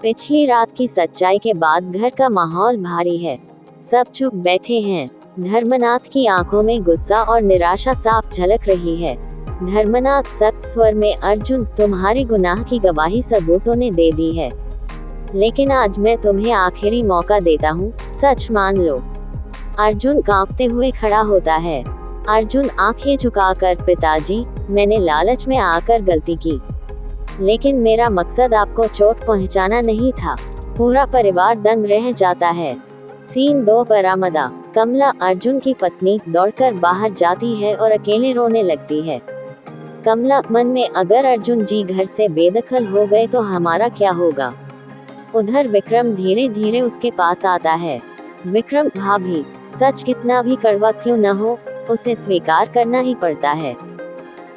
पिछली रात की सच्चाई के बाद घर का माहौल भारी है। सब चुप बैठे हैं। धर्मनाथ की आंखों में गुस्सा और निराशा साफ झलक रही है। धर्मनाथ सख्त स्वर में, अर्जुन, तुम्हारे गुनाह की गवाही सबूतों ने दे दी है, लेकिन आज मैं तुम्हें आखिरी मौका देता हूँ, सच मान लो। अर्जुन कांपते हुए खड़ा होता है। अर्जुन आंखें झुकाकर, पिताजी, मैंने लालच में आकर गलती की, लेकिन मेरा मकसद आपको चोट पहुंचाना नहीं था। पूरा परिवार दंग रह जाता है। सीन 2 बरामदा। कमला, अर्जुन की पत्नी, दौड़कर बाहर जाती है और अकेले रोने लगती है। कमला मन में, अगर अर्जुन जी घर से बेदखल हो गए तो हमारा क्या होगा। उधर विक्रम धीरे धीरे उसके पास आता है। विक्रम, भाभी, सच कितना भी कड़वा क्यों न हो, उसे स्वीकार करना ही पड़ता है।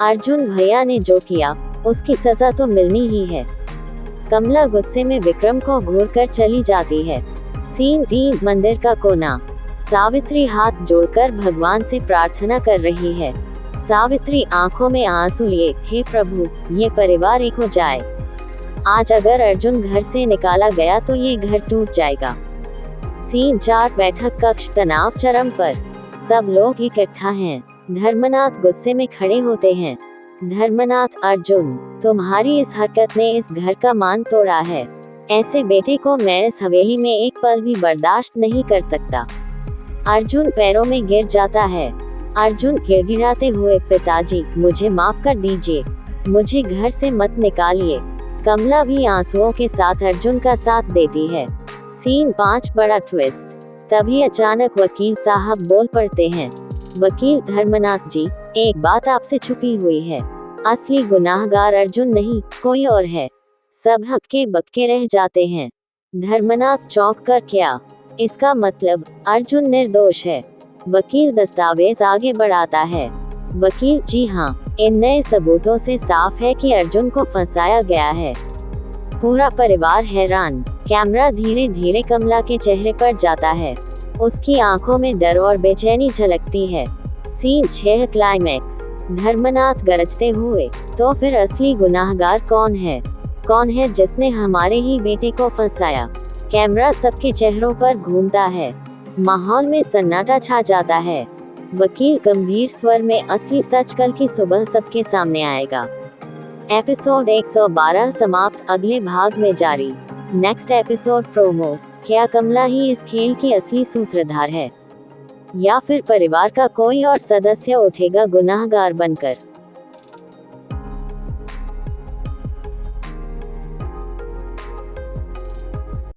अर्जुन भैया ने जो किया उसकी सजा तो मिलनी ही है। कमला गुस्से में विक्रम को घूरकर चली जाती है। सीन 3 मंदिर का कोना। सावित्री हाथ जोड़कर भगवान से प्रार्थना कर रही है। सावित्री आंखों में आंसू लिए, हे प्रभु, ये परिवार एक हो जाए। आज अगर अर्जुन घर से निकाला गया तो ये घर टूट जाएगा। सीन 4 बैठक कक्ष। तनाव चरम पर। सब लोग इकट्ठा हैं। धर्मनाथ गुस्से में खड़े होते हैं। धर्मनाथ, अर्जुन, तुम्हारी इस हरकत ने इस घर का मान तोड़ा है। ऐसे बेटे को मैं इस हवेली में एक पल भी बर्दाश्त नहीं कर सकता। अर्जुन पैरों में गिर जाता है। अर्जुन गिड़गिड़ाते हुए, पिताजी, मुझे माफ कर दीजिए, मुझे घर से मत निकालिए। कमला भी आंसुओं के साथ अर्जुन का साथ देती है। सीन 5 बड़ा ट्विस्ट। तभी अचानक वकील साहब बोल पड़ते हैं। वकील, धर्मनाथ जी, एक बात आपसे छुपी हुई है। असली गुनाहगार अर्जुन नहीं, कोई और है। सब हक्के बक्के रह जाते हैं। धर्मनाथ चौंक कर, क्या? इसका मतलब अर्जुन निर्दोष है। वकील दस्तावेज आगे बढ़ाता है। वकील, जी हाँ, इन नए सबूतों से साफ है कि अर्जुन को फंसाया गया है। पूरा परिवार हैरान। कैमरा धीरे धीरे कमला के चेहरे पर जाता है। उसकी आंखों में डर और बेचैनी झलकती है। Scene 6 climax. धर्मनाथ गरजते हुए, तो फिर असली गुनाहगार कौन है? कौन है जिसने हमारे ही बेटे को फंसाया? कैमरा सबके चेहरों पर घूमता है। माहौल में सन्नाटा छा जाता है। वकील गंभीर स्वर में, असली सच कल की सुबह सबके सामने आएगा। एपिसोड 112 समाप्त। अगले भाग में जारी। Next episode promo. क्या कमला ही इस खेल की असली सूत्रधार है, या फिर परिवार का कोई और सदस्य उठेगा गुनाहगार बनकर?